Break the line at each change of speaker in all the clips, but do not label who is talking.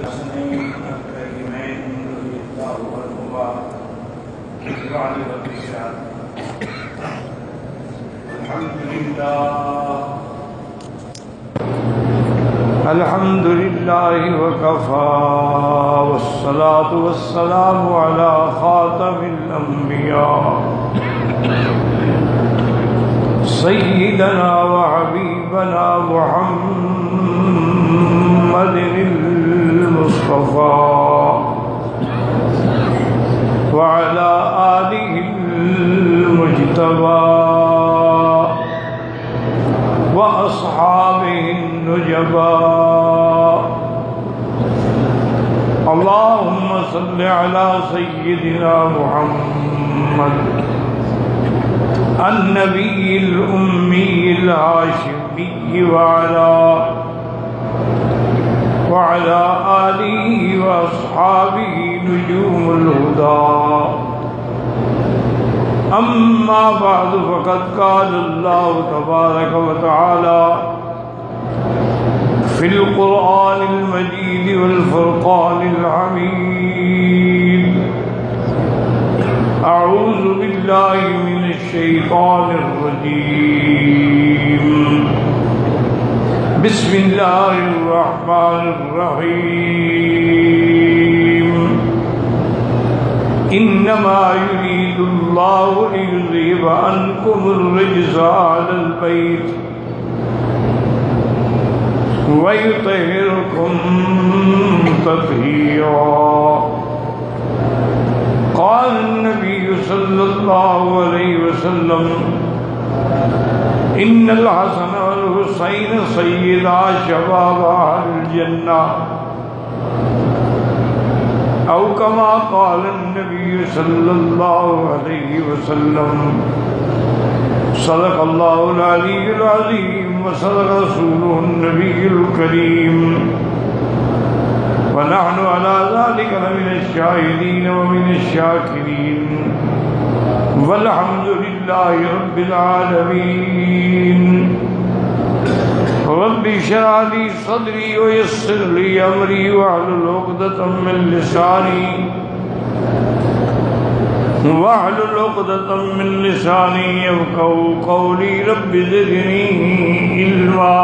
الحسنين الكريمين رضي الله عنهما بعد الرجال. الحمد لله وكفى والصلاة والسلام على خاتم الأنبياء سيدنا وحبيبنا محمد المصطفى وعلى آله المجتبى وأصحابه النجبى. اللهم صل على سيدنا محمد النبي الأمي الهاشمي وعلى آله وأصحابه نجوم الهدى. أما بعد فقد قال الله تبارك وتعالى في القرآن المجيد والفرقان الحميد: أعوذ بالله من الشيطان الرجيم. بسم الله الرحمن الرحيم. إنما يريد الله ليذهب عنكم الرجس أهل البيت ويطهركم تطهيرا. قال النبي صلى الله عليه وسلم: إن الحسن والحسين سيدا شباب أهل الجنة، أو كما قال النبي صلى الله عليه وسلم. صدق الله العلي العظيم وصدق رسوله النبي الكريم، ونحن على ذلك لمن الشاهدين ومن الشاكرين، والحمد لله رب العالمين. رب اشرح لي صدري ويسر لي أمري واحلل عقدة من لساني يفقهوا قولي. رب زدني علما.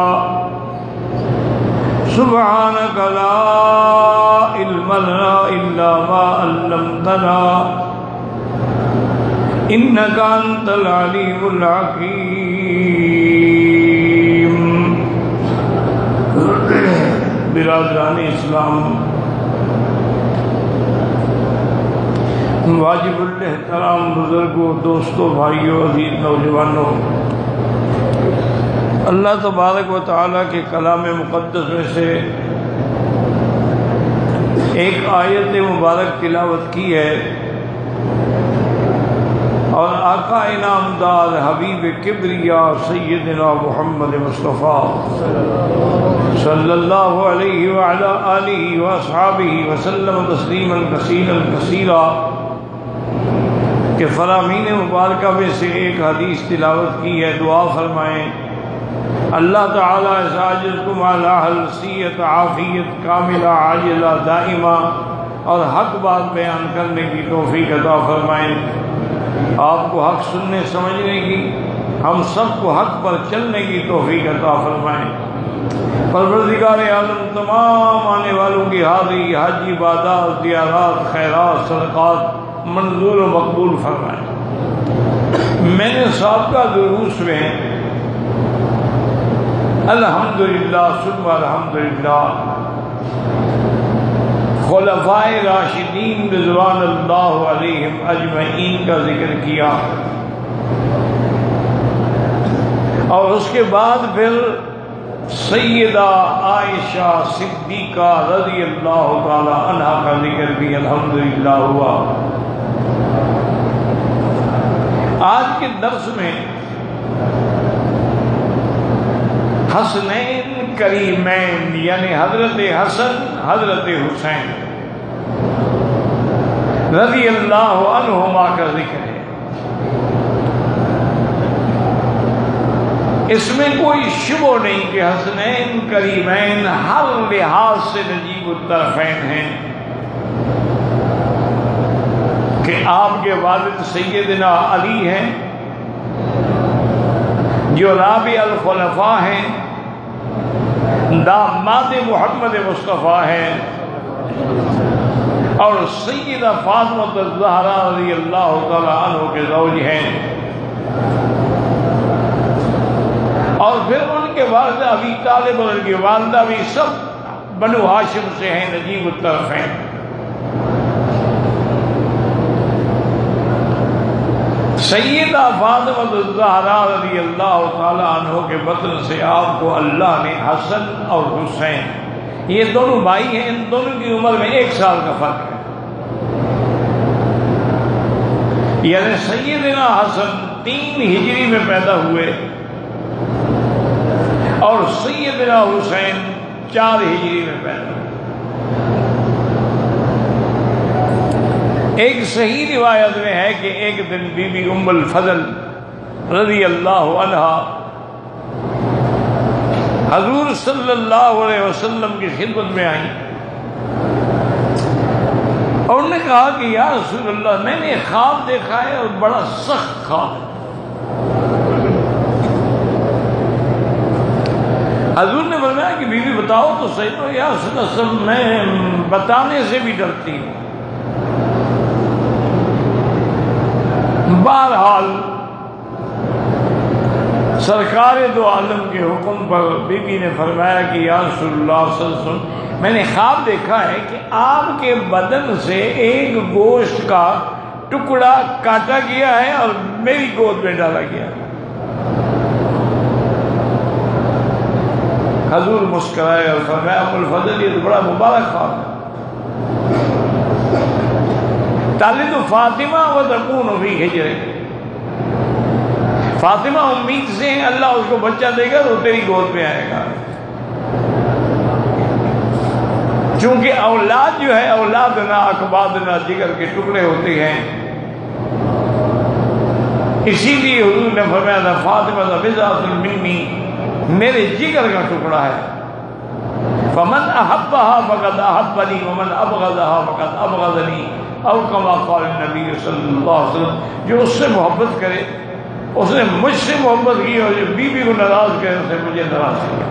سبحانك لا علم لنا إلا ما علمتنا إنك أنت العليم الحكيم. برادران اسلام، واجب الاحترام بزرگوں، دوستوں، بھائیوں، عزیز نوجوانوں، اللہ تبارک و تعالیٰ کے کلام مقدس میں سے ایک آیت مبارک تلاوت کی ہے، اور آقا انعامدار حبیب کبریا سیدنا محمد مصطفیٰ صلی اللہ علیہ وعلا آلہ واصحابہ وسلم تسلیما کثیرا کثیرا کہ فرامین مبارکہ میں سے ایک حدیث تلاوت کی ہے. دعا فرمائیں: اللہ تعالیٰ اس عاجز کو مالا حلثیت عافیت کاملہ عاجلہ دائمہ اور حق بات بیان کرنے کی توفیق عطا فرمائیں. آپ کو حق سننے سمجھنے کی، ہم سب کو حق پر چلنے کی توفیق عطا فرمائیں. پروردگار عالم تمام آنے والوں کی حاضری، حج، عبادات، زیارات، خیرات، صدقات منظور و مقبول فرمائیں. میں نے سابقہ دروس میں الحمدللہ ثم الحمدللہ خلفائے راشدین رضوان اللہ علیہم اجمعین کا ذکر کیا، اور اس کے بعد پھر سیدہ عائشہ صدیقہ رضی اللہ تعالی عنہ کا ذکر بھی الحمدللہ ہوا. آج کے درس میں حسنین کریمین یعنی حضرت حسن حضرت حسین رضی اللہ عنہما کا ذکر ہے. اس میں کوئی شبہ نہیں کہ حسنین کریمین ہر لحاظ سے نجیب الطرفین ہیں، کہ آپ کے والد سیدنا علی ہیں جو رابع الخلفاء ہیں، داماد محمد مصطفیٰ ہیں، اور سیدہ فاطمہ الزہرا رضی اللہ تعالیٰ عنہ کے زوج ہیں، اور پھر ان کے والد ابی طالب اور ان کی والدہ بھی سب بنو ہاشم سے ہیں، نجیب الطرفین۔ سیدہ فاطمہ الزہرا رضی اللہ تعالیٰ عنہ کے بطن سے آپ کو اللہ نے حسن اور حسین، یہ دونوں بھائی ہیں، ان دونوں کی عمر میں 1 سال کا فرق ہے، یعنی سیدنا حسن 3 ہجری میں پیدا ہوئے اور سیدنا حسین 4 ہجری میں پیدا ہوئے۔ ایک صحیح روایت میں ہے کہ ایک دن بی بی ام الفضل رضی اللہ عنہا حضور صلی اللہ علیہ وسلم کی خدمت میں آئیں اور انہوں نے کہا کہ یا رسول اللہ، میں نے خواب دیکھا ہے اور بڑا سخت خواب ہے۔ حضور نے فرمایا کہ بی بی بتاؤ تو صحیح، تو یا رسول اللہ میں بتانے سے بھی ڈرتی ہوں۔ بہرحال سرکار دو عالم کے حکم پر بی بی نے فرمایا کہ یا رسول اللہ صلی اللہ علیہ وسلم، میں نے خواب دیکھا ہے کہ آپ کے بدن سے ایک گوشت کا ٹکڑا کاٹا گیا ہے اور میری گود میں ڈالا گیا ہے۔ حضور مسکرائے اور فرمایا ام الفضل، یہ تو بڑا مبارک خواب ہے۔ تالد فاطمہ و تکون فی حجرہ، فاطمہ امید سے ہیں اللہ اس کو بچہ دے گا تو تیری گود میں آئے گا۔ چونکہ اولاد جو ہے اولادنا اکبادنا جگر کے ٹکڑے ہوتے ہیں، اسی لیے حضور نے فرمایا تھا فاطمہ بضعۃ منی، میرے جگر کا ٹکڑا ہے، فمن احبها فقد احبنی ومن ابغضها فقد ابغضنی، او کما قال النبی صلی اللہ علیہ وسلم، جو اس سے محبت کرے اس نے مجھ سے محبت کی، اور جو بی بی کو ناراض کرے اس نے مجھے ناراض کیا۔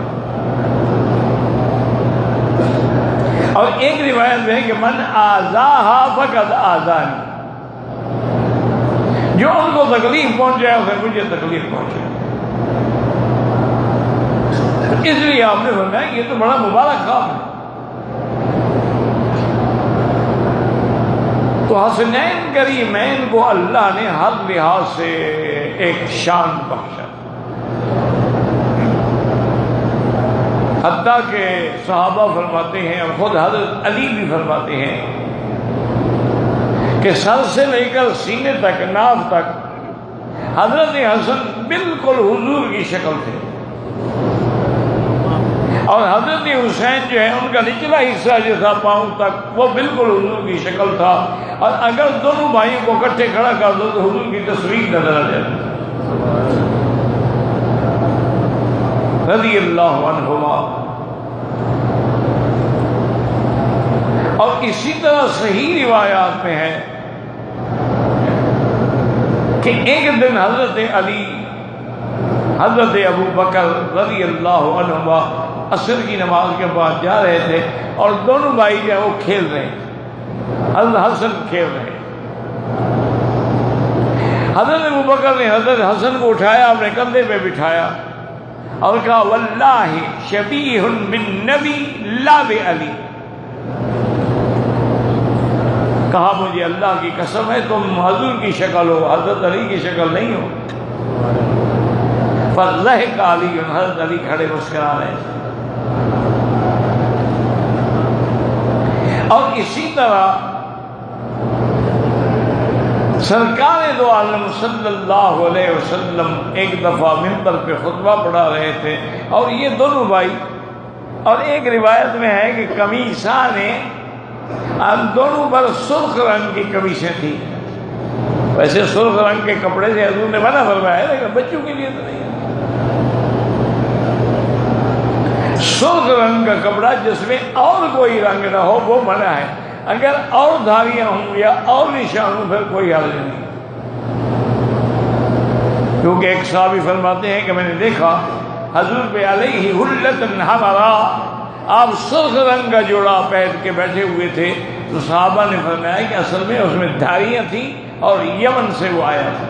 اور ایک روایت میں ہے کہ من آذاها فقد آذانی، جو ان کو تکلیف پہنچائے اسے مجھے تکلیف پہنچائے۔ اس لیے آپ نے فرمایا کہ یہ تو بڑا مبارک خواب ہے۔ تو حسنین کریمین کو اللہ نے ہر لحاظ سے ایک شان بخشا، حتیٰ کہ صحابہ فرماتے ہیں اور خود حضرت علی بھی فرماتے ہیں کہ سر سے لے کر سینے تک، ناف تک حضرت حسن بالکل حضور کی شکل تھے، اور حضرت حسین جو ہے ان کا نچلا حصہ جو تھا پاؤں تک وہ بالکل حضور کی شکل تھا، اور اگر دونوں بھائیوں کو اکٹھے کھڑا کر دو تو حضور کی تصویر نظر آ جاتی رضی اللہ عنہما۔ اور اسی طرح صحیح روایات میں ہے کہ ایک دن حضرت علی حضرت ابو بکر رضی اللہ عنہما عصر کی نماز کے بعد جا رہے تھے اور دونوں بھائی جو ہے وہ کھیل رہے ہیں، حضرت حسن کھیل رہے ہیں۔ حضرت ابو بکر نے حضرت حسن کو اٹھایا، اپنے کندھے پہ بٹھایا اور کہا واللہ شبیہ بالنبی لا بعلی، کہا مجھے اللہ کی قسم ہے تم حضور کی شکل ہو، حضرت علی کی شکل نہیں ہو۔ فضحک علی، حضرت علی کھڑے مسکرا رہے تھے۔ اور اسی طرح سرکار دو عالم صلی اللہ علیہ وسلم ایک دفعہ منبر پہ خطبہ پڑھا رہے تھے، اور یہ دونوں بھائی، اور ایک روایت میں ہے کہ قمیصاں نے دونوں پر سرخ رنگ کی قمیصیں تھیں۔ ویسے سرخ رنگ کے کپڑے سے حضور نے منع فرمایا ہے لیکن بچوں کے لیے تو نہیں۔ سرخ رنگ کا کپڑا جس میں اور کوئی رنگ نہ ہو وہ منع ہے، اگر اور دھاریاں ہوں یا اور نشان ہوں پھر کوئی حرج نہیں، کیونکہ ایک صحابی فرماتے ہیں کہ میں نے دیکھا حضور پہ علیہ حلۃ حمرا، آپ سرخ رنگ کا جوڑا پہن کے بیٹھے ہوئے تھے، تو صحابہ نے فرمایا کہ اصل میں اس میں دھاریاں تھیں اور یمن سے وہ آیا تھا۔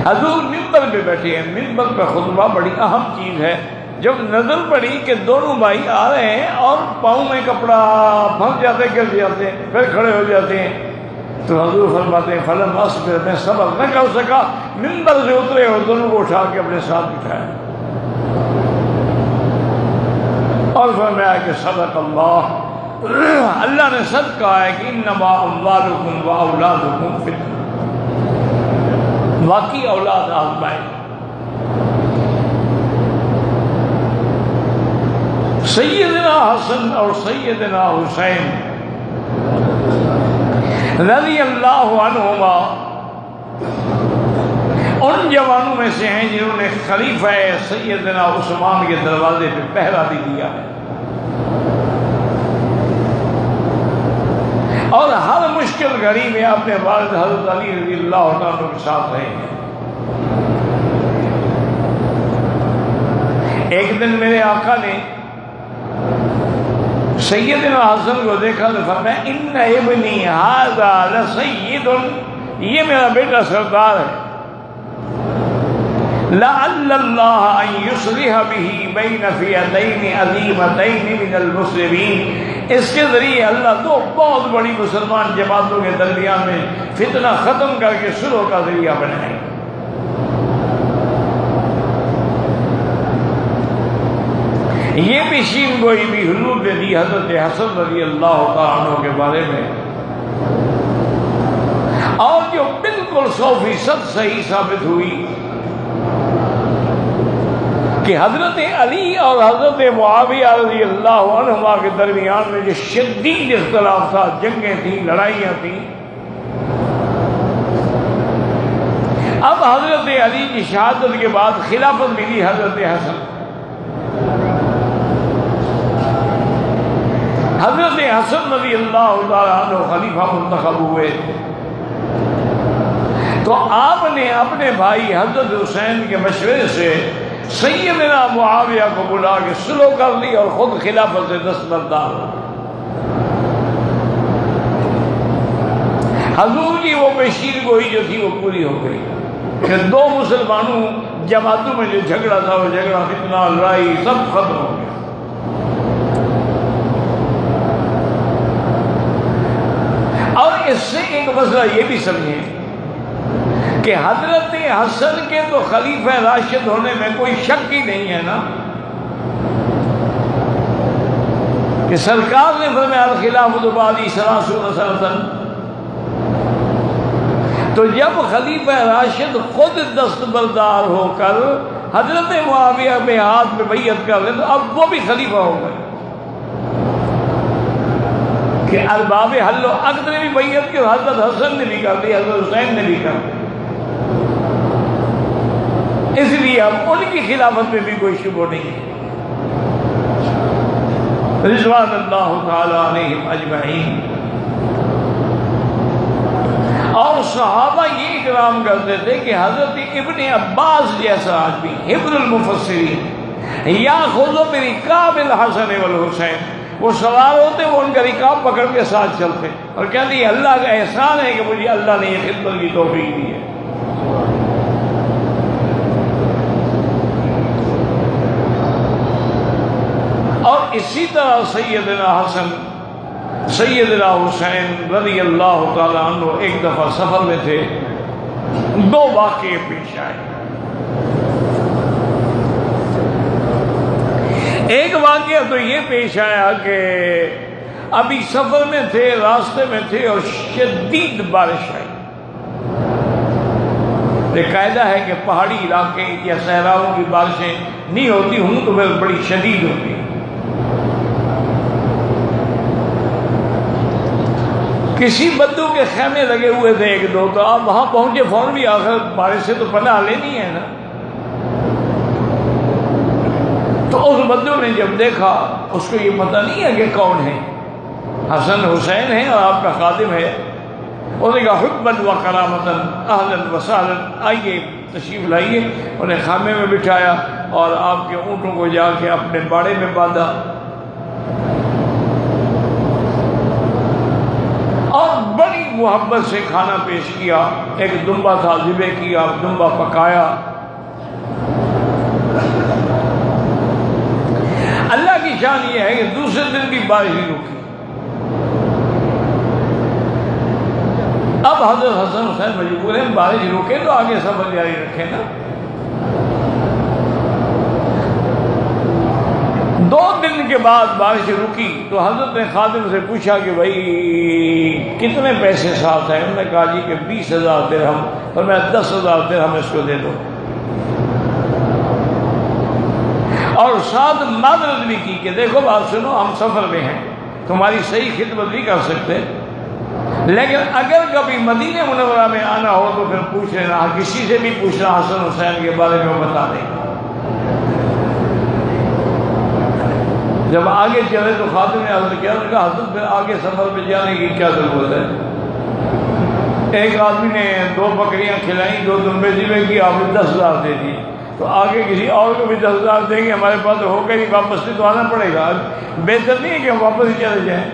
حضور ممبر پہ بیٹھے ہیں، ممبر پہ خطبہ بڑی اہم چیز ہے، جب نظر پڑی کہ دونوں بھائی آ رہے ہیں اور پاؤں میں کپڑا پھنس جاتے، گر جاتے ہیں، پھر کھڑے ہو جاتے ہیں، تو حضور فرماتے ہیں فلم اصبر، میں صبر نہ کر سکا، ممبر سے اترے اور دونوں کو اٹھا کے اپنے ساتھ بٹھایا اور فرمایا کہ صدق اللہ، اللہ نے سچ کہا ہے کہ انما اموالکم واولادکم فتنہ، واقعی اولاد آزمائش۔ سیدنا حسن اور سیدنا حسین رضی اللہ عنہما ان جوانوں میں سے ہیں جنہوں نے خلیفہ سیدنا عثمان کے دروازے پہ پہرا بھی دیا ہے، اور ہر مشکل گھڑی میں اپنے والد حضرت علی رضی اللہ عنہ کے ساتھ رہے ہیں۔ ایک دن میرے آقا نے سیدنا حسن کو دیکھا تو فرمایا ان ابنی ھذا لسید، یہ میرا بیٹا سردار ہے، لعل اللہ ان یصلح به بین فئتین عظیمتین من المسلمین، اس کے ذریعے اللہ دو بہت بڑی مسلمان جماعتوں کے درمیان میں فتنہ ختم کر کے صلح کا ذریعہ بنائیں۔ یہ پیشین گوئی بھی حضور نے دی حضرت حسن رضی اللہ تعالیٰ عنہ کے بارے میں، اور جو بالکل 100% صحیح ثابت ہوئی کہ حضرت علی اور حضرت معاویہ رضی اللہ عنہما کے درمیان میں جو شدید اختلاف تھا، جنگیں تھیں، لڑائیاں تھیں، اب حضرت علی کی شہادت کے بعد خلافت ملی حضرت حسن، حضرت حسن رضی اللہ تعالیٰ عنہ خلیفہ منتخب ہوئے، تو آپ نے اپنے بھائی حضرت حسین کے مشورے سے سیدنا معاویہ کو بلا کے صلح کر لی اور خود خلافت سے دستبردار ہو۔ حضور کی وہ پیشین گوئی جو تھی وہ پوری ہو گئی کہ دو مسلمانوں جماعتوں میں جو جھگڑا تھا وہ جھگڑا، فتنہ، لڑائی سب ختم ہو گیا۔ اور اس سے ایک مسئلہ یہ بھی سمجھیں کہ حضرت حسن کے تو خلیفہ راشد ہونے میں کوئی شک ہی نہیں ہے نا، کہ سرکار نے فرمایا الخلافۃ بعدی 30 سنۃ، تو جب خلیفہ راشد خود دستبردار ہو کر حضرت معاویہ میں ہاتھ میں بیعت کر لیں تو اب وہ بھی خلیفہ ہو گئے، کہ ارباب حل و عقد نے بھی بیعت کی، حضرت حسن نے بھی کر دی، حضرت حسین نے بھی کر دی، اس لیے اب ان کی خلافت میں بھی کوئی شبہ نہیں ہے، رضوان اللہ تعالی علیہم اجمعین۔ اور صحابہ یہ اکرام کرتے تھے کہ حضرت ابن عباس جیسا آدمی حبر المفسرین یاخذ برکاب الحسن والحسین، وہ سوار ہوتے وہ ان کا رکاب پکڑ کے ساتھ چلتے اور کہتے یہ اللہ کا احسان ہے کہ مجھے اللہ نے یہ خدمت کی توفیق دی ہے۔ اور اسی طرح سیدنا حسن سیدنا حسین رضی اللہ تعالیٰ عنہ ایک دفعہ سفر میں تھے، دو واقعے پیش آئے۔ ایک واقعہ تو یہ پیش آیا کہ ابھی سفر میں تھے، راستے میں تھے اور شدید بارش آئی۔ یہ قاعدہ ہے کہ پہاڑی علاقے یا صحراؤں کی بارشیں نہیں ہوتی ہوں تو پھر بڑی شدید ہوتی ہیں۔ کسی بدو کے خیمے لگے ہوئے تھے ایک دو، تو آپ وہاں پہنچے فوراً بھی، آخر بارش سے تو پناہ لینی ہے نا، بندوں نے جب دیکھا، اس کو یہ پتہ نہیں ہے کہ کون ہے، حسن حسین ہے اور آپ کا خادم ہے، انہوں نے کہا حباً و کرامتاً اہلاً و سہلاً، آئیے تشریف لائیے۔ انہیں خیمے میں بٹھایا اور آپ کے اونٹوں کو جا کے اپنے باڑے میں باندھا اور بڑی محبت سے کھانا پیش کیا۔ ایک دمبا تھا، ذبح کیا، دمبا پکایا۔ اللہ کی شان یہ ہے کہ دوسرے دن بھی بارش نہیں رکی۔ اب حضرت حسن حسین مجبور ہیں، بارش رکے تو آگے سفر جاری رکھیں نا۔ 2 دن کے بعد بارش رکی تو حضرت نے خادم سے پوچھا کہ بھائی کتنے پیسے ساتھ ہیں؟ انہوں نے کہا جی کہ 20,000 درہم، اور میں 10,000 درہم اس کو دے دو، اور ساتھ معذرت بھی کی کہ دیکھو بات سنو، ہم سفر میں ہیں، تمہاری صحیح خدمت نہیں کر سکتے، لیکن اگر کبھی مدینہ منورہ میں آنا ہو تو پھر پوچھ لینا، کسی سے بھی پوچھنا حسن حسین کے بارے میں، وہ بتا دیں۔ جب آگے چلے تو خادم نے عرض کیا، کہا حضرت پھر آگے سفر پہ جانے کی کیا ضرورت ہے؟ ایک آدمی نے 2 بکریاں کھلائیں، 2 دمبے ذبح کی، آپ نے 10,000 دے دی، تو آگے کسی اور کو بھی 10,000 دیں گے، ہمارے پاس تو ہو گئی، واپس سے تو آنا پڑے گا، بہتر نہیں ہے کہ ہم واپس ہی چلے جائیں۔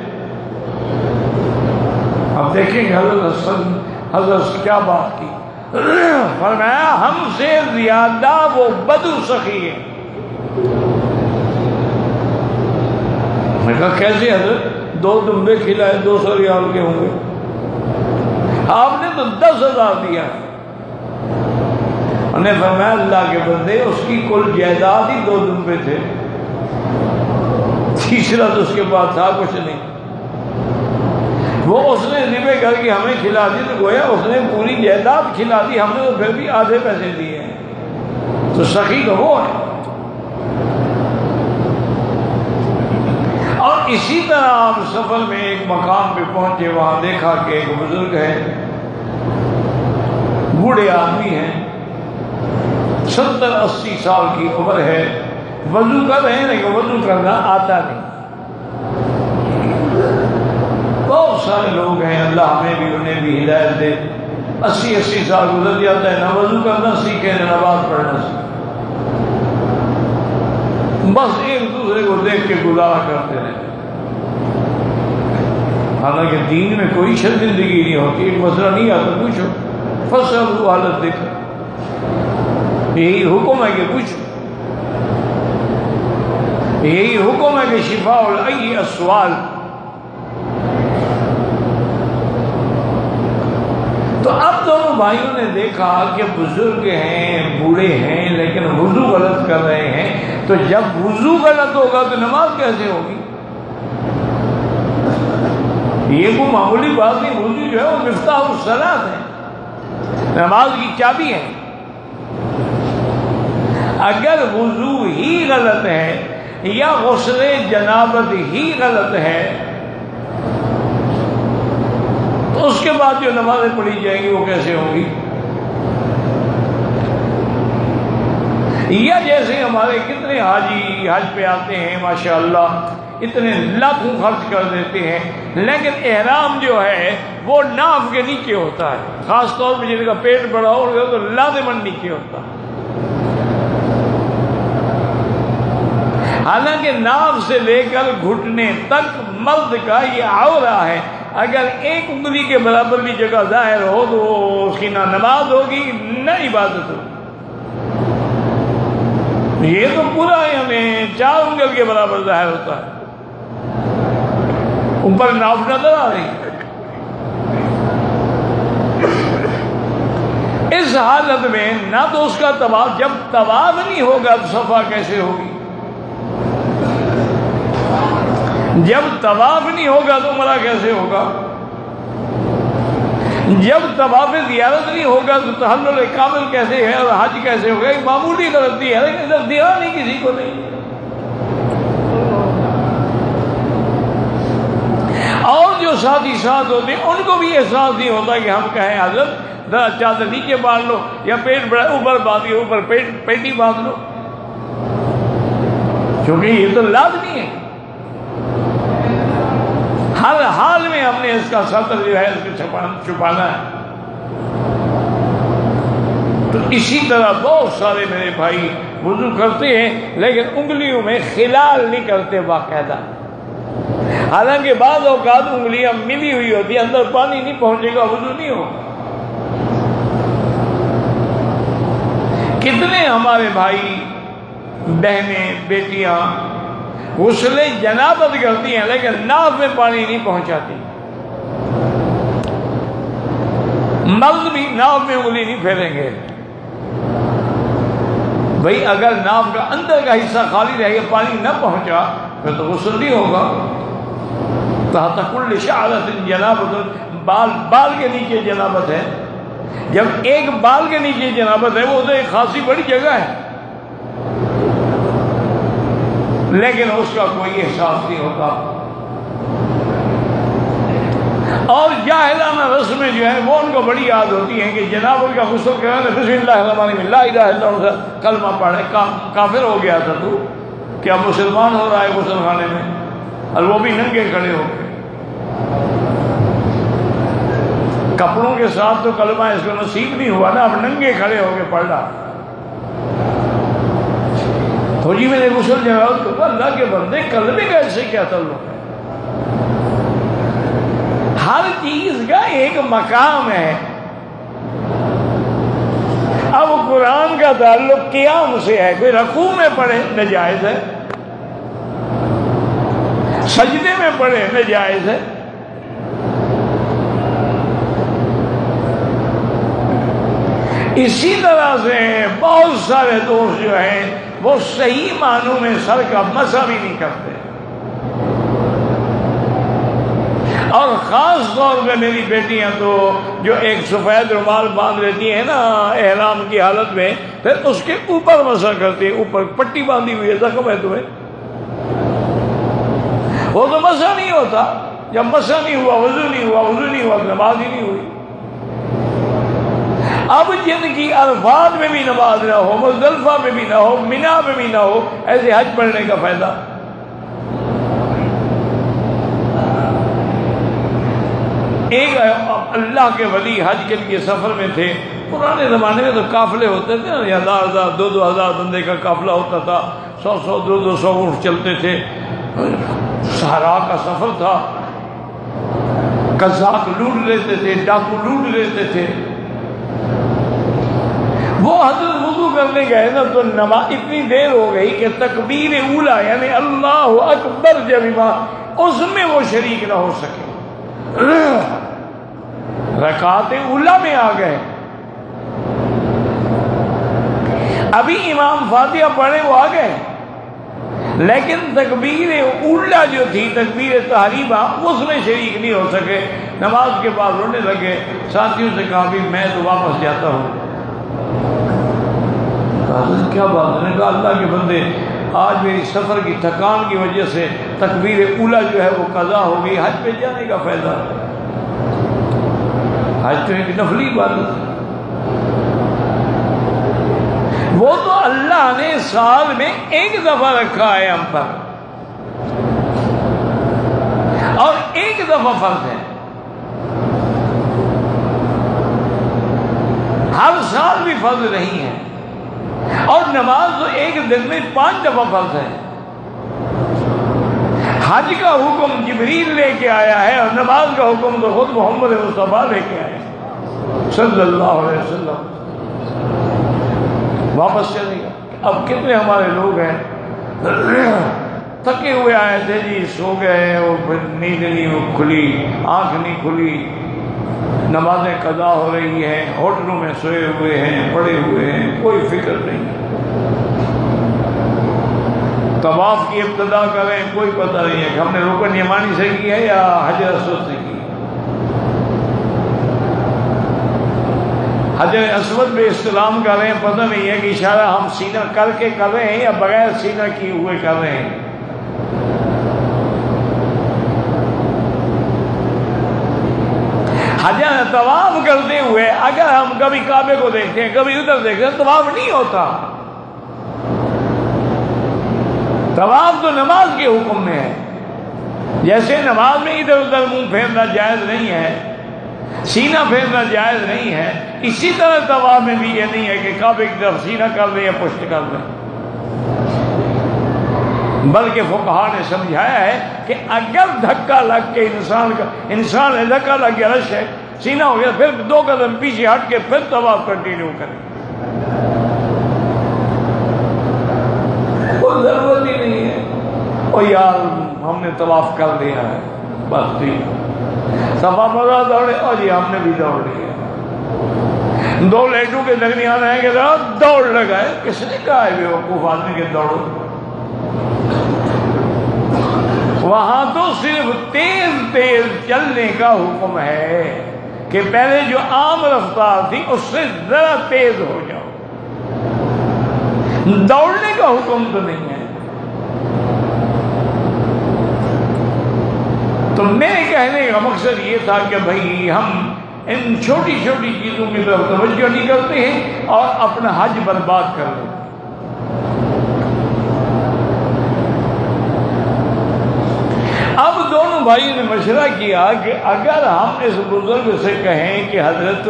اب دیکھیں گے حضرت کیا بات کی، فرمایا ہم سے زیادہ وہ بدو سخی ہے۔ میں کہا کیسے حضرت؟ 2 دمبے کھلائے 200 ریال کے ہوں گے، آپ نے تو 10,000 دیا۔ انہوں نے فرمایا اللہ کے بندے، اس کی کل جائیداد ہی 2 دمبے تھے، تیسرا تو اس کے پاس تھا کچھ نہیں، وہ اس نے ذبح کر کے ہمیں کھلا دی، تو گویا اس نے پوری جائیداد کھلا دی، ہم نے تو پھر بھی آدھے پیسے دیے ہیں، تو سخی تو وہ ہے۔ اور اسی طرح آپ سفر میں ایک مقام پہ پہنچے، وہاں دیکھا کہ ایک بزرگ ہے، بوڑھے آدمی ہیں، 70-80 سال کی عمر ہے، وضو کر رہے ہیں لیکن وضو کرنا آتا نہیں۔ بہت سارے لوگ ہیں، اللہ ہمیں بھی انہیں بھی ہدایت دے، 80 سال گزر جاتا ہے، نہ وضو کرنا سیکھے نہ نماز پڑھنا سیکھے، بس ایک دوسرے کو دیکھ کے گزارا کرتے رہتے۔ حالانکہ دین میں کوئی شرمندگی نہیں ہوتی، ایک مسئلہ نہیں آتا پوچھو، فصل وہ حالت دیکھو، یہی حکم ہے کہ پوچھو، یہی حکم ہے کہ شفاء العی السؤال۔ تو اب دونوں بھائیوں نے دیکھا کہ بزرگ ہیں، بوڑھے ہیں، لیکن وضو غلط کر رہے ہیں، تو جب وضو غلط ہوگا تو نماز کیسے ہوگی؟ یہ کوئی معمولی بات نہیں، وضو جو ہے وہ مفتاح الصلاۃ ہے، نماز کی چابی ہے۔ اگر وضو ہی غلط ہے یا غسل جنابت ہی غلط ہے تو اس کے بعد جو نمازیں پڑھی جائیں گی وہ کیسے ہوں گی؟ یا جیسے ہمارے کتنے حاجی حج پہ آتے ہیں، ماشاءاللہ اتنے لاکھوں خرچ کر دیتے ہیں، لیکن احرام جو ہے وہ ناف کے نیچے ہوتا ہے، خاص طور پہ جن کا پیٹ بڑا ہو تو لازماً نیچے ہوتا ہے۔ حالانکہ ناف سے لے کر گھٹنے تک مرد کا یہ عورہ ہے، اگر ایک انگلی کے برابر بھی جگہ ظاہر ہو تو اس کی نہ نماز ہوگی نہ عبادت ہوگی۔ یہ تو پورا ہے، ہمیں 4 انگل کے برابر ظاہر ہوتا ہے، اوپر ناف نظر آ رہی ہے۔ اس حالت میں نہ تو اس کا طواف، جب طواف نہیں ہوگا تو صفا کیسے ہوگی؟ جب طواف نہیں ہوگا تو عمرہ کیسے ہوگا؟ جب طواف زیارت نہیں ہوگا تو تحلل کامل کیسے ہے اور حج کیسے ہوگا؟ ایک معمولی غلطی ہے لیکن ادھر دیا نہیں کسی کو نہیں۔ اور جو ساتھی ساتھ ہوتے ہیں ان کو بھی احساس نہیں ہوتا کہ ہم کہیں حضرت ذرا چادر نیچے باندھ لو یا پیٹ بڑا اوپر باندھیے، اوپر پیٹی باندھ لو، کیونکہ یہ تو لازمی ہے، ہر حال میں ہم نے اس کا سطر جو ہے اس کو چھپانا ہے۔ تو اسی طرح بہت سارے میرے بھائی وضو کرتے ہیں لیکن انگلیوں میں خلال نہیں کرتے باقاعدہ، حالانکہ بعض اوقات انگلیاں ملی ہوئی ہوتی ہیں، اندر پانی نہیں پہنچے گا، وضو نہیں ہوگا۔ کتنے ہمارے بھائی بہنیں بیٹیاں غسل جنابت کرتی ہیں لیکن ناف میں پانی نہیں پہنچاتی، مرد بھی ناف میں انگلی نہیں پھیریں گے۔ بھئی اگر ناف کا اندر کا حصہ خالی رہے گا، پانی نہ پہنچا، پھر تو غسل نہیں ہوگا۔ تحت کل شعرۃ جنابۃ، بال کے نیچے جنابت ہے، جب ایک بال کے نیچے جنابت ہے وہ تو ایک خاصی بڑی جگہ ہے، لیکن اس کا کوئی احساس نہیں ہوتا۔ اور جاہلانہ رسمیں جو ہیں وہ ان کو بڑی یاد ہوتی ہیں کہ جنابت کا غسل کرنے بسم اللہ الرحمن الرحیم لا الہ الا اللہ کلمہ پڑھے، کافر ہو گیا تھا تو کیا مسلمان ہو رہا ہے غسل خانے میں، اور وہ بھی ننگے کھڑے ہو کے؟ کپڑوں کے ساتھ تو کلمہ اس کو نصیب نہیں ہوا نا، اب ننگے کھڑے ہو کے پڑھ رہا۔ تو جی میں نے غسل جنابت کو، اللہ کے بندے کلمے کا اس سے کیا تعلق ہے؟ ہر چیز کا ایک مقام ہے۔ اب قرآن کا تعلق قیام سے ہے، کوئی رکوع میں پڑھے ناجائز ہے، سجدے میں پڑھے ناجائز ہے۔ اسی طرح سے بہت سارے دوست جو ہیں وہ صحیح معنوں میں سر کا مسح بھی نہیں کرتے، اور خاص طور پہ میری بیٹیاں تو جو ایک سفید رومال باندھ لیتی ہیں نا احرام کی حالت میں، پھر اس کے اوپر مسح کرتی ہیں، اوپر پٹی باندھی ہوئی ہے، زخم ہے تمہیں، وہ تو مسح نہیں ہوتا۔ جب مسح نہیں ہوا وضو نہیں ہوا، وضو نہیں ہوا تو نماز ہی نہیں ہوئی۔ اب جن کی عرفات میں بھی نماز نہ ہو، مزدلفہ میں بھی نہ ہو، مینا میں بھی نہ ہو، ایسے حج پڑھنے کا فائدہ؟ ایک اللہ کے ولی حج کے لیے سفر میں تھے، پرانے زمانے میں تو قافلے ہوتے تھے نا، 1000 2000 بندے کا قافلہ ہوتا تھا، 100 200 اونٹ چلتے تھے، صحرا کا سفر تھا، قزاق لوٹ لیتے تھے، ڈاکو لوٹ لیتے تھے۔ وہ حضرت وضو کرنے گئے نا تو نماز اتنی دیر ہو گئی کہ تکبیر اولا یعنی اللہ اکبر جب اس میں وہ شریک نہ ہو سکے، رکعت اولا میں آ گئے، ابھی امام فاتحہ پڑھے وہ آ گئے، لیکن تکبیر اولا جو تھی تکبیر تحریمہ اس میں شریک نہیں ہو سکے۔ نماز کے بعد رونے لگے، ساتھیوں سے کہا بھی میں تو واپس جاتا ہوں۔ کیا بات ہے؟ کہا اللہ کے بندے آج میری سفر کی تھکان کی وجہ سے تکبیر اولا جو ہے وہ قضا ہو گئی، حج پہ جانے کا فائدہ؟ حج تو ایک نفلی عبادت ہے، وہ تو اللہ نے سال میں ایک دفعہ رکھا ہے ہم پر، اور ایک دفعہ فرض ہے، ہر سال بھی فرض نہیں ہے، اور نماز تو ایک دن میں 5 دفعہ فرض ہے۔ حج کا حکم جبریل لے کے آیا ہے، اور نماز کا حکم تو خود محمد مصطفیٰ لے کے آئے صلی اللہ علیہ وسلم۔ واپس چلے گا۔ اب کتنے ہمارے لوگ ہیں تھکے ہوئے آئے تھے جی، سو گئے، وہ پھر نیند نہیں کھلی، آنکھ نہیں کھلی، نمازیں قضا ہو رہی ہیں، ہوٹلوں میں سوئے ہوئے ہیں، پڑے ہوئے ہیں، کوئی فکر نہیں۔ طواف کی ابتدا کریں کوئی پتہ نہیں ہے کہ ہم نے رکن یمانی سے کی ہے یا حجر اسود سے کی۔ حجر اسود پہ استلام کر رہے ہیں، پتہ نہیں ہے کہ اشارہ ہم سینہ کر کے کر رہے ہیں یا بغیر سینہ کیے ہوئے کر رہے ہیں۔ حجر طواف کرتے ہوئے اگر ہم کبھی کعبے کو دیکھتے ہیں، کبھی ادھر دیکھتے ہیں، طواف نہیں ہوتا۔ طواف تو نماز کے حکم میں ہے، جیسے نماز میں ادھر ادھر منہ پھیرنا جائز نہیں ہے، سینہ پھیرنا جائز نہیں ہے، اسی طرح طواف میں بھی یہ نہیں ہے کہ کعبے کی طرف سینہ کر لیں یا پشت کر لیں، بلکہ فقہا نے سمجھایا ہے کہ اگر دھکا لگ کے انسان نے دھکا لگ گیا رش ہے، سینہ ہو گیا، پھر 2 قدم پیچھے ہٹ کے پھر طواف کنٹینیو کریں، کوئی ضرورت ہی نہیں ہے او یار ہم نے طواف کر لیا ہے بس ٹھیک، صفا مروا دوڑے اور جی ہم نے بھی دوڑ لیا، 2 لیٹوں کے درمیان ہے کہ دوڑ لگائے، کس نے کہا ہے بیوقوف آدمی کے دوڑو؟ وہاں تو صرف تیز تیز چلنے کا حکم ہے کہ پہلے جو عام رفتار تھی اس سے ذرا تیز ہو جاؤ، دوڑنے کا حکم تو نہیں ہے۔ تو میرے کہنے کا مقصد یہ تھا کہ بھائی ہم ان چھوٹی چھوٹی چیزوں کی طرف توجہ نہیں کرتے ہیں اور اپنا حج برباد کر لیتے ہیں۔ اب دونوں بھائیوں نے مشورہ کیا کہ اگر ہم اس بزرگ سے کہیں کہ حضرت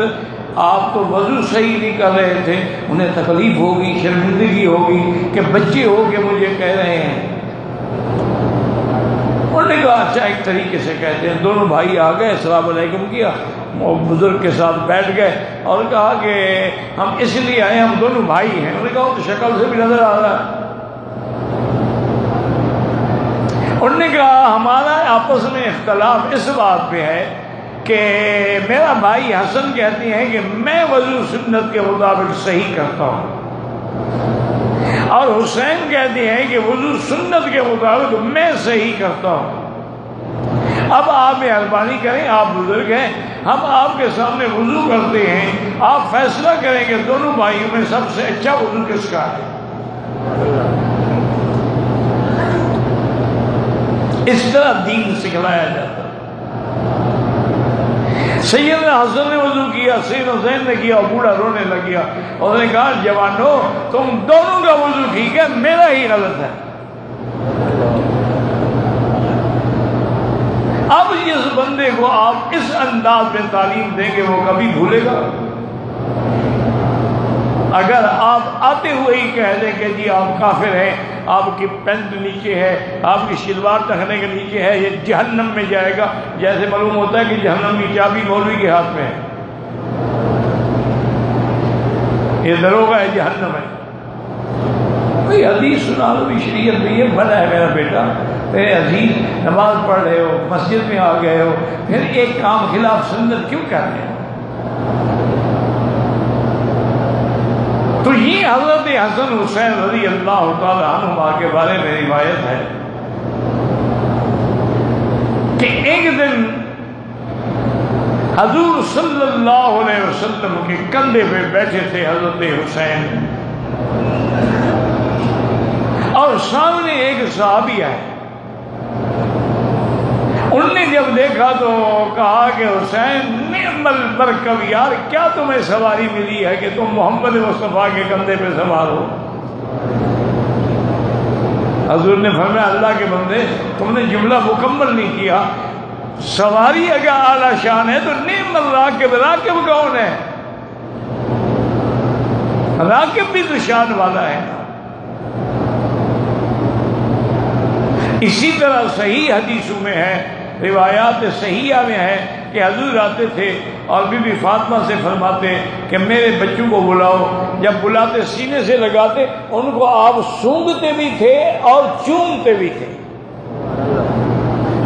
آپ تو وضو صحیح نہیں کر رہے تھے، انہیں تکلیف ہوگی، شرمندگی ہوگی کہ بچے ہو کے مجھے کہہ رہے ہیں، انہوں نے کہا اچھا ایک طریقے سے کہتے ہیں۔ دونوں بھائی آ گئے، السلام علیکم کیا، وہ بزرگ کے ساتھ بیٹھ گئے اور کہا کہ ہم اس لیے آئے، ہم دونوں بھائی ہیں۔ انہوں نے کہا تو شکل سے بھی نظر آ رہا ہے۔ انہوں نے کہا ہمارا آپس میں اختلاف اس بات پہ ہے کہ میرا بھائی حسن کہتی ہیں کہ میں وضو سنت کے مطابق صحیح کرتا ہوں، اور حسین کہتی ہیں کہ وضو سنت کے مطابق میں صحیح کرتا ہوں۔ اب آپ مہربانی کریں، آپ بزرگ ہیں، ہم آپ کے سامنے وضو کرتے ہیں، آپ فیصلہ کریں کہ دونوں بھائیوں میں سب سے اچھا وضو کس کا ہے۔ اس طرح دین سکھلایا جاتا ہے۔ سیدنا حسن نے وضو کیا، سیدنا حسین نے کیا، اور بوڑھا رونے لگ گیا، اور نے کہا جوانو تم دونوں کا وضو ٹھیک ہے، میرا ہی غلط ہے۔ اب اس بندے کو آپ اس انداز میں تعلیم دیں گے وہ کبھی بھولے گا؟ اگر آپ آتے ہوئے ہی کہہ دیں کہ جی آپ کافر ہیں، آپ کی پینٹ نیچے ہے، آپ کی شلوار ٹخنے کے نیچے ہے، یہ جہنم میں جائے گا، جیسے معلوم ہوتا ہے کہ جہنم کی چابی مولوی کے ہاتھ میں ہے، یہ دروغہ ہے، جہنم ہے۔ بھئی حدیث سنا لو، شریعت میں یہ بنا ہے میرا بیٹا، میرے عزیز نماز پڑھ رہے ہو، مسجد میں آ گئے ہو، پھر ایک کام خلاف سنت کیوں کر رہے ہو؟ تو یہ حضرت حسن حسین رضی اللہ تعالی عنہما کے بارے میں روایت ہے کہ ایک دن حضور صلی اللہ علیہ وسلم کے کندھے پہ بیٹھے تھے حضرت حسین، اور سامنے ایک صحابی آئے۔ انہوں نے جب دیکھا تو کہا کہ حسین نعم البرکب، یار کیا تمہیں سواری ملی ہے کہ تم محمد مصطفیٰ کے کندھے پہ سوار ہو؟ حضور نے فرمایا اللہ کے بندے تم نے جملہ مکمل نہیں کیا، سواری اگر اعلیٰ شان ہے تو نعم الراکب، راکب کون ہے؟ راکب بھی تو شان والا ہے۔ اسی طرح صحیح حدیثوں میں ہے، روایات صحیحہ میں ہے کہ حضور آتے تھے اور بی بی فاطمہ سے فرماتے کہ میرے بچوں کو بلاؤ، جب بلاتے سینے سے لگاتے، ان کو آپ سونگھتے بھی تھے اور چومتے بھی تھے۔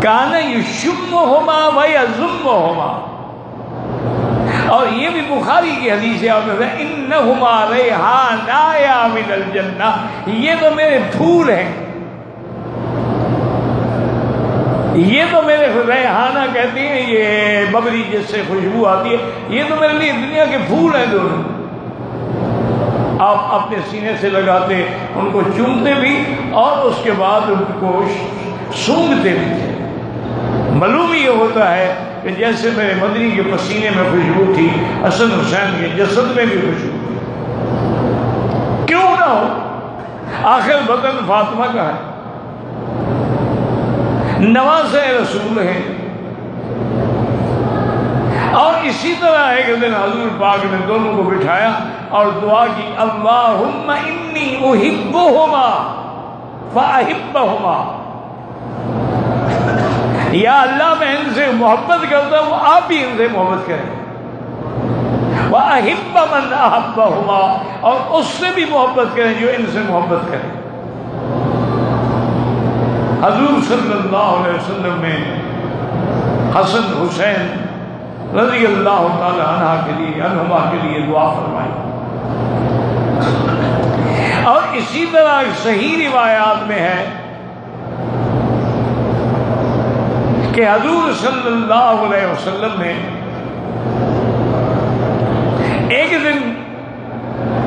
کان یشمہما و یضمہما، اور یہ بھی بخاری کی حدیث ہے، آپ نے کہا انہما ریحانایا من الجنہ، یہ تو میرے پھول ہیں، یہ تو میرے ریحانہ کہتے ہیں، یہ ببری جس سے خوشبو آتی ہے، یہ تو میرے لیے دنیا کے پھول ہیں دونوں۔ آپ اپنے سینے سے لگاتے، ان کو چومتے بھی اور اس کے بعد ان کو سونگھتے بھی تھے۔ معلوم یہ ہوتا ہے کہ جیسے میرے مدنی کے پسینے میں خوشبو تھی، حسن حسین کے جسد میں بھی خوشبو تھی۔ کیوں نہ ہو، آخر بدن فاطمہ کا ہے، نواسہ رسول ہیں۔ اور اسی طرح ایک دن حضور پاک نے دونوں کو بٹھایا اور دعا کی، اللہم انی احبہما فاحبہما، یا اللہ میں ان سے محبت کرتا ہوں، آپ بھی ان سے محبت کریں، وَأَحِبَّ مَنْ أَحَبَّهُمَا، اور اس سے بھی محبت کریں جو ان سے محبت کریں۔ حضور صلی اللہ علیہ وسلم نے حسن حسین رضی اللہ تعالی عنہما کے لیے دعا فرمائی۔ اور اسی طرح صحیح روایات میں ہے کہ حضور صلی اللہ علیہ وسلم نے ایک دن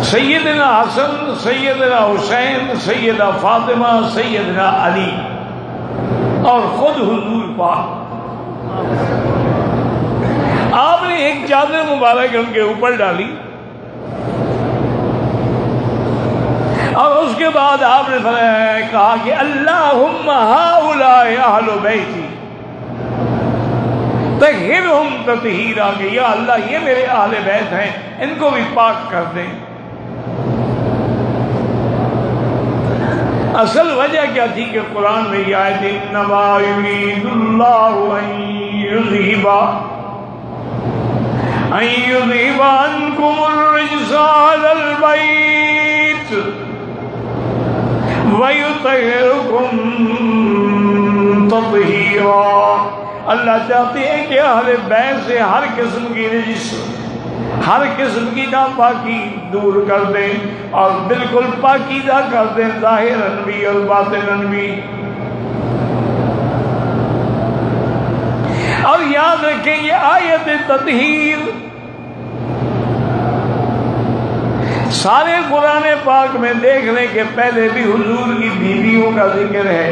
سیدنا حسن، سیدنا حسین، سیدہ فاطمہ، سیدنا علی اور خود حضور پاک، آپ نے ایک چادر مبارک ان کے اوپر ڈالی اور اس کے بعد آپ نے کہا کہ اللہم ہؤلاء اہل بیتی طہرہم تطہیرا، کہ یا اللہ یہ میرے اہل بیت ہیں، ان کو بھی پاک کر دیں۔ اصل وجہ کیا تھی کہ قرآن میں یہ آیت انما یرید اللہ ان یذہب عنکم الرجس اہل البیت ویطہرکم تطہیرا، اللہ چاہتے ہیں کہ اہل بیت سے ہر قسم کی رجس، ہر قسم کی ناپاکی دور کر دیں اور بالکل پاکیزہ کر دیں، ظاہراً بھی اور باطناً بھی۔ اور یاد رکھیں یہ آیت تطہیر سارے قرآن پاک میں دیکھ لیں کہ پہلے بھی حضور کی بیویوں کا ذکر ہے،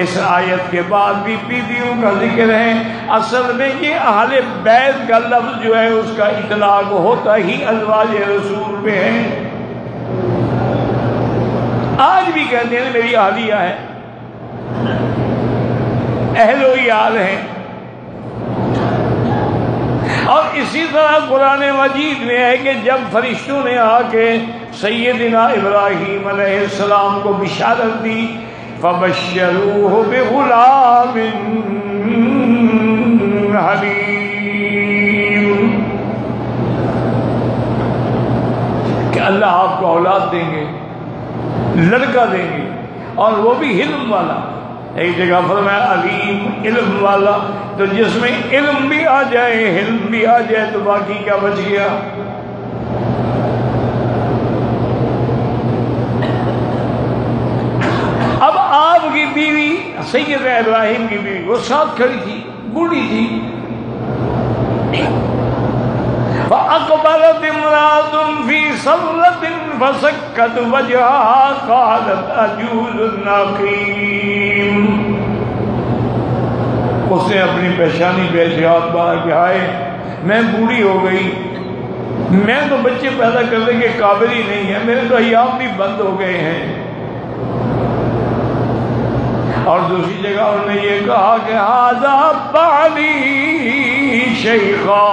اس آیت کے بعد بھی بیویوں کا ذکر ہے۔ اصل میں یہ اہل بیت کا لفظ جو ہے اس کا اطلاق ہوتا ہی ازواج رسول پہ ہے۔ آج بھی کہتے ہیں میری اہلیہ ہے، اہل و عیال ہیں۔ اور اسی طرح قرآن مجید میں ہے کہ جب فرشتوں نے آ کے سیدنا ابراہیم علیہ السلام کو بشارت دی، فَبَشَّرُوهُ بِغُلَامٍ حَلِيمٍ، کہ اللہ آپ کو اولاد دیں گے، لڑکا دیں گے، اور وہ بھی علم والا۔ ایک جگہ فرمایا علیم، علم والا، تو جس میں علم بھی آ جائے، علم بھی آ جائے تو باقی کیا بچ گیا؟ اب آپ کی بیوی سیدنا ابراہیم کی بیوی وہ ساتھ کھڑی تھی، بوڑھی تھی۔ فَأَقْبَلَتِ امْرَأَةٌ فِي صَرَّةٍ فَسَكَّتْ وَجْهَهَا قَالَتْ عَجُوزٌ عَقِيمٌ، اس نے اپنی پیشانی پہ ہاتھ مارا کہ ہائے میں بوڑھی ہو گئی، میں تو بچے پیدا کرنے کے قابل ہی نہیں ہے، میرے تو ایام بھی بند ہو گئے ہیں۔ اور دوسری جگہ انہوں نے یہ کہا کہ ھذا بعلی شیخا،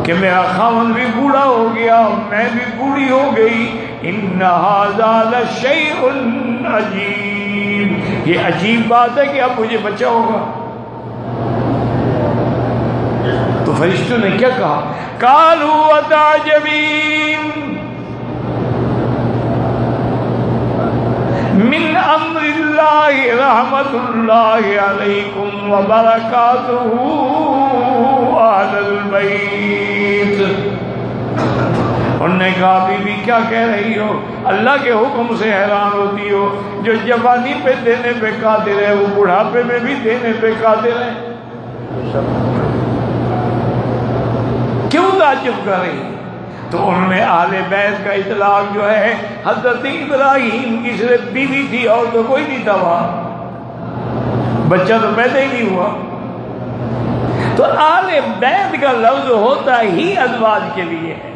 کہ میرا خاوند بھی بوڑھا ہو گیا، میں بھی بوڑھی ہو گئی، ان ھذا لشیء عجیب، یہ عجیب بات ہے کہ اب مجھے بچہ ہوگا۔ تو فرشتوں نے کیا کہا؟ قالوا وتعجبین من امر اللہ رحمت اللہ علیکم وبرکاتہ اہل البیت۔ انہوں نے کہا بی بی کیا کہہ رہی ہو، اللہ کے حکم سے حیران ہوتی ہو، جو جوانی پہ دینے پہ قادر ہے وہ بڑھاپے میں بھی دینے پہ قادر ہے، کیوں تعجب کر رہی؟ تو انہوں نے اہل بیت کا اطلاق جو ہے حضرت ابراہیم کی صرف بیوی تھی اور تو کوئی نہیں تھا وہاں، بچہ تو پیدا ہی نہیں ہوا۔ تو اہل بیت کا لفظ ہوتا ہی ازواج کے لیے ہے،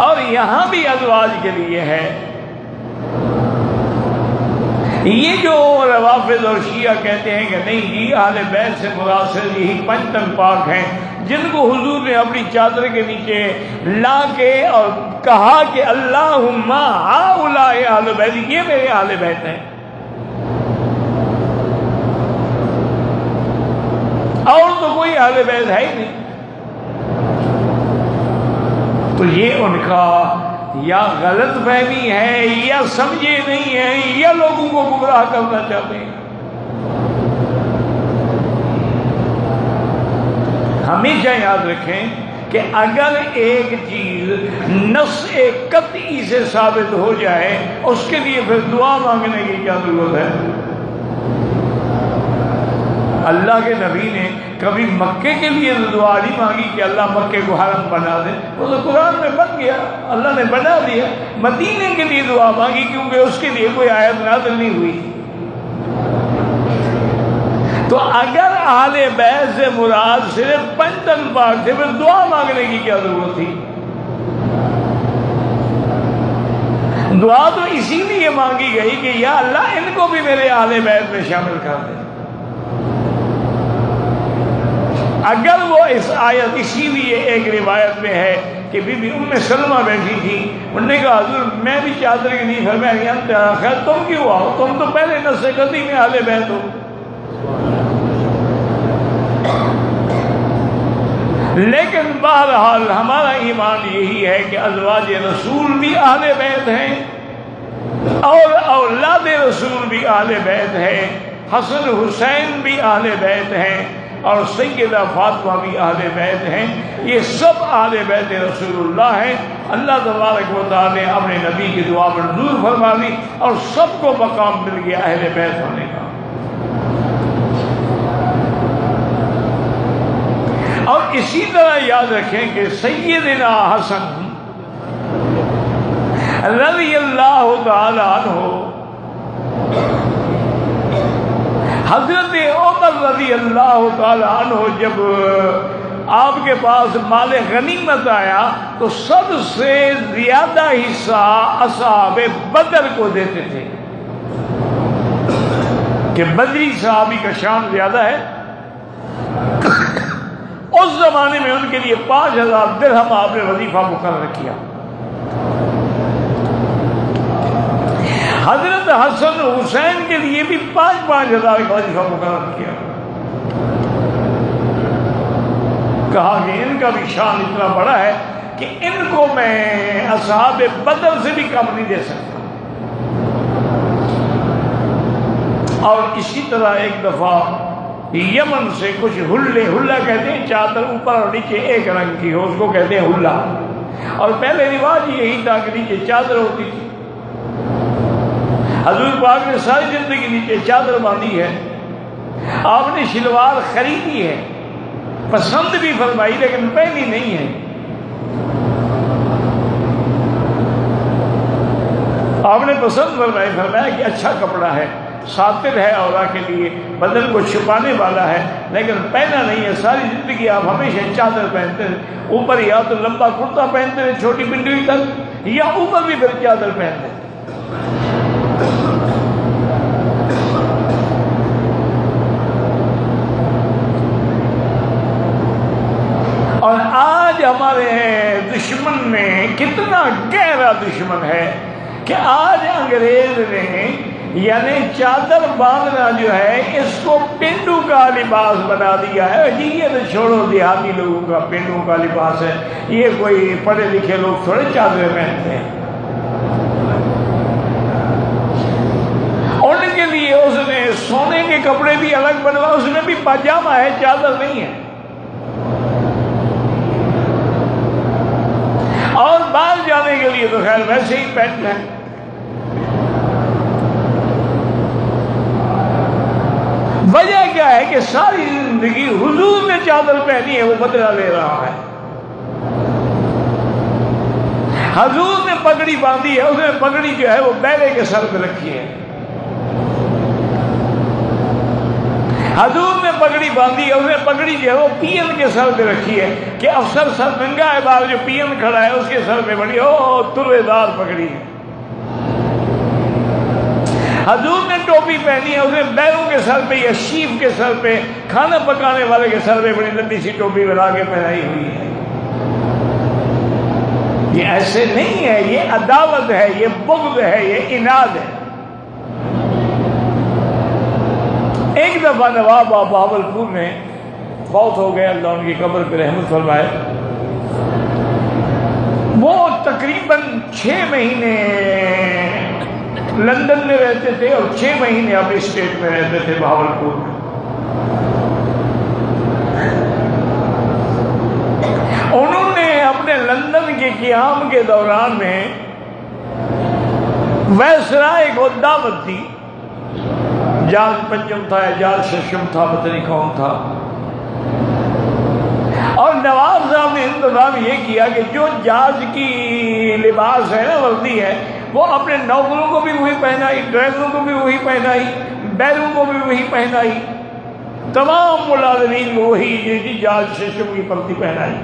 اور یہاں بھی ازواج کے لیے ہے۔ یہ جو روافض اور شیعہ کہتے ہیں کہ نہیں جی اہل بیت سے مراد صرف یہی 5 تن پاک ہیں جن کو حضور نے اپنی چادر کے نیچے لا کے اور کہا کہ اللہم ہؤلاء اہل بیت، یہ میرے اہل بیت ہیں، اور تو کوئی اہل بیت ہے ہی نہیں۔ تو یہ ان کا یا غلط فہمی ہے یا سمجھے نہیں ہے یا لوگوں کو گمراہ کرنا چاہتے ہیں۔ ہمیشہ یاد رکھیں کہ اگر ایک چیز نص قطعی سے ثابت ہو جائے اس کے لیے پھر دعا مانگنے کی کیا ضرورت ہے؟ اللہ کے نبی نے کبھی مکے کے لیے دعا نہیں مانگی کہ اللہ مکے کو حرم بنا دے، وہ تو قرآن میں بن گیا، اللہ نے بنا دیا۔ مدینے کے لیے دعا مانگی کیونکہ اس کے لیے کوئی آیت نازل نہیں ہوئی۔ تو اگر اہل بیت سے مراد صرف 5 تن پاک تھے پھر دعا مانگنے کی کیا ضرورت تھی؟ دعا تو اسی لیے مانگی گئی کہ یا اللہ ان کو بھی میرے اہل بیت میں شامل کر دے۔ اگر وہ اس آیت، اسی لیے ایک روایت میں ہے کہ بی بی ام سلمہ بیٹھی تھی، انہوں نے کہا حضور میں بھی چادر کے نہیں فرمایا خیر تم کیوں آؤ، تم تو پہلے نص قطعی میں اہل بیت ہو۔ لیکن بہرحال ہمارا ایمان یہی ہے کہ ازواج رسول بھی اہل بیت ہیں اور اولاد رسول بھی اہل بیت ہیں، حسن حسین بھی اہل بیت ہیں اور سیدہ فاطمہ بھی اہل بیت ہیں۔ یہ سب اہل بیت رسول اللہ ہیں۔ اللہ تبارک و تعالیٰ نے اپنے نبی کی دعا منظور فرما لی اور سب کو مقام مل گیا اہل بیت ہونے کا۔ اور اسی طرح یاد رکھیں کہ سیدنا حسن رضی اللہ تعالی عنہ، حضرت عمر رضی اللہ تعالی عنہ جب آپ کے پاس مال غنیمت آیا تو سب سے زیادہ حصہ اصحاب بدر کو دیتے تھے کہ بدری صحابی کا شان زیادہ ہے۔ اس زمانے میں ان کے لیے 5000 درہم آپ نے وظیفہ مقرر کیا۔ حضرت حسن حسین کے لیے بھی 5,000 کا وظیفہ مقرر کیا۔ کہا کہ ان کا بھی شان اتنا بڑا ہے کہ ان کو میں اصحاب بدر سے بھی کم نہیں دے سکتا۔ اور اسی طرح ایک دفعہ یمن سے کچھ ہلہ کہتے ہیں، چادر اوپر اور نیچے ایک رنگ کی ہو اس کو کہتے ہیں ہلہ، اور پہلے رواج یہی تھا کہ نیچے چادر ہوتی تھی۔ حضور پاک نے ساری زندگی نیچے چادر باندھی ہے، آپ نے شلوار خریدی ہے، پسند بھی فرمائی لیکن پہنی نہیں ہے۔ آپ نے پسند فرمایا کہ اچھا کپڑا ہے، ساتر ہے عورت کے لیے، بدن کو چھپانے والا ہے، لیکن پہنا نہیں ہے۔ ساری زندگی آپ ہمیشہ چادر پہنتے ہیں، اوپر یا تو لمبا کرتا پہنتے ہیں چھوٹی پنڈلی تک، یا اوپر بھی پھر چادر پہنتے ہیں۔ اور آج ہمارے دشمن میں کتنا گہرا دشمن ہے کہ آج انگریز نے یعنی چادر باندھنا جو ہے اس کو پینڈو کا لباس بنا دیا ہے۔ جی یہ تو چھوڑو دیہاتی لوگوں کا پینڈو کا لباس ہے، یہ کوئی پڑھے لکھے لوگ تھوڑے چادریں پہنتے ہیں۔ ان کے لیے اس نے سونے کے کپڑے بھی الگ بنوا، اس میں بھی پاجامہ ہے، چادر نہیں ہے۔ اور باہر جانے کے لیے تو خیر ویسے ہی پینٹ ہے۔ وجہ کیا ہے کہ ساری زندگی حضور نے چادر پہنی ہے، وہ بدلہ لے رہا ہے۔ حضور نے پگڑی باندھی ہے، اس نے پگڑی جو ہے وہ بیلے کے سر پہ رکھی ہے۔ حضور نے پگڑی باندھی ہے، اس نے پگڑی جو ہے وہ پین کے سر پہ رکھی ہے کہ افسر سر ننگا ہے، باہر جو پین کھڑا ہے اس کے سر پہ بڑی ترے دار پگڑی ہے۔ حضور نے ٹوپی پہنی ہے، اس نے بیروں کے سر پہ یا شیف کے سر پہ، کھانا پکانے والے کے سر پہ بڑی لمبی سی ٹوپی بنا کے پہنائی ہوئی ہے۔ یہ ایسے نہیں ہے، یہ عداوت ہے، یہ بغض ہے، یہ عناد ہے۔ ایک دفعہ نواب بہاولپور میں فوت ہو گئے، اللہ ان کی قبر پہ رحمت فرمائے۔ وہ تقریباً 6 مہینے لندن میں رہتے تھے اور 6 مہینے اپنے اسٹیٹ میں رہتے تھے بہاولپور میں۔ انہوں نے اپنے لندن کے قیام کے دوران میں ویسرائے کو دعوت دی، جارج پنجم تھا یا جارج ششم تھا، پتہ نہیں کون تھا، اور نواب صاحب نے انتظام یہ کیا کہ جو جارج کی لباس ہے نا، وردی ہے، وہ اپنے نوکروں کو بھی وہی پہنائی، ڈرائیوروں کو بھی وہی پہنائی، بیروں کو بھی وہی پہنائی، تمام ملازمین کو وہی جارج ششم کی پگڑی پہنائی۔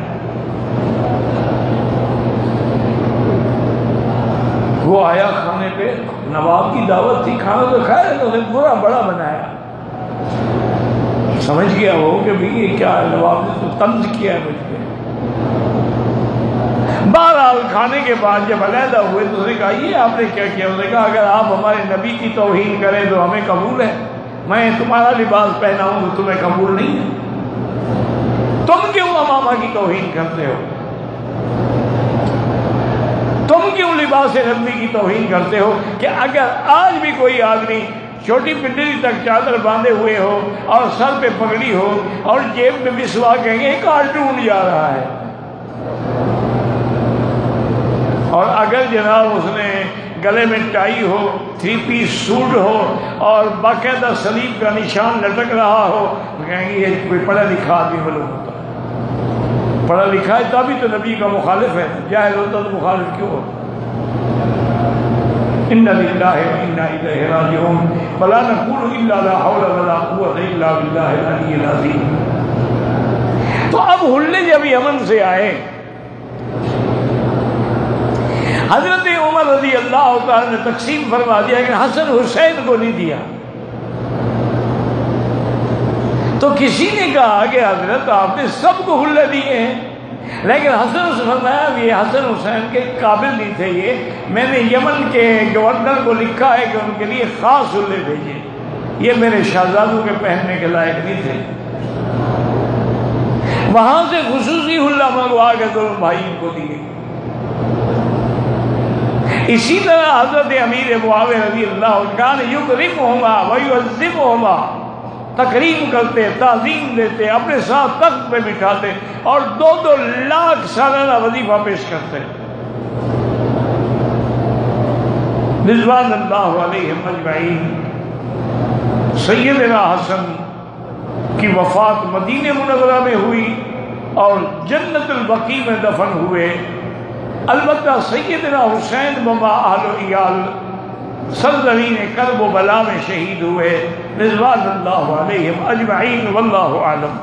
وہ آیا کھانے پہ، نواب کی دعوت تھی، کھانا تو کھایا تو اسے برا بڑا بنایا۔ سمجھ گیا وہ کہ بھی یہ کیا ہے، نواب نے تو طنز کیا ہے مجھ پہ۔ بہرحال کھانے کے بعد جب علیحدہ ہوئے تو اس نے کہا یہ آپ نے کیا کیا؟ اس نے کہا اگر آپ ہمارے نبی کی توہین کریں تو ہمیں قبول ہے، میں تمہارا لباس پہنا ہوں تو تمہیں قبول نہیں ہے۔ تم کیوں امامہ کی توہین کرتے ہو؟ تم کیوں لباس نبی کی توہین کرتے ہو؟ کہ اگر آج بھی کوئی آدمی چھوٹی پنڈلی تک چادر باندھے ہوئے ہو اور سر پہ پگڑی ہو اور جیب میں مسواک کہیں گے کارٹون جا رہا ہے، اور اگر جناب اس نے گلے میں ٹائی ہو، 3 پیس سوٹ ہو اور باقاعدہ صلیب کا نشان لٹک رہا ہو تو کہیں گے یہ کوئی پڑھا لکھا آدمی معلوم ہوتا ہے۔ پڑھا لکھا ہے تبھی تو نبی کا مخالف ہے، جاہل ہوتا تو مخالف کیوں ہوتا؟ اِنَّ لِلَّهِ وَإِنَّا إِلَيْهِ رَاجِعُونَ وَلَا نَقُولُ إِلَّا لَا حَوْلَ وَلَا قُوَّةَ إِلَّا بِاللَّهِ الْعَلِيِّ الْعَظِيمِ۔ تو اب حلے جب یمن سے آئے، حضرت عمر رضی اللہ تعالیٰ نے تقسیم فرما دیا کہ حسن حسین کو نہیں دیا۔ تو کسی نے کہا کہ حضرت آپ نے سب کو حلے دیے ہیں، لیکن حسن سے فرمایا یہ حسن حسین کے قابل نہیں تھے، یہ میں نے یمن کے گورنر کو لکھا ہے کہ ان کے لیے خاص حلے بھیجے، یہ میرے شہزادوں کے پہننے کے لائق نہیں تھے۔ وہاں سے خصوصی حلہ منگوا کے دونوں بھائیوں کو دیے۔ اسی طرح حضرت امیر معاویہ رضی اللہ عنہ کان یکرمہما ویعظمہما، تکریم کرتے، تعظیم دیتے، اپنے ساتھ تخت پہ بٹھاتے اور 2 لاکھ سالانہ وظیفہ پیش کرتے۔ رضوان اللہ علیہم اجمعین۔ سیدنا حسن کی وفات مدینہ منورہ میں ہوئی اور جنت البقیع میں دفن ہوئے۔ البتہ سیدنا حسین بما اہل و عیال سرزمین کرب و بلا میں شہید ہوئے، رضوان اللہ علیہم اجمعین، واللہ اعلم۔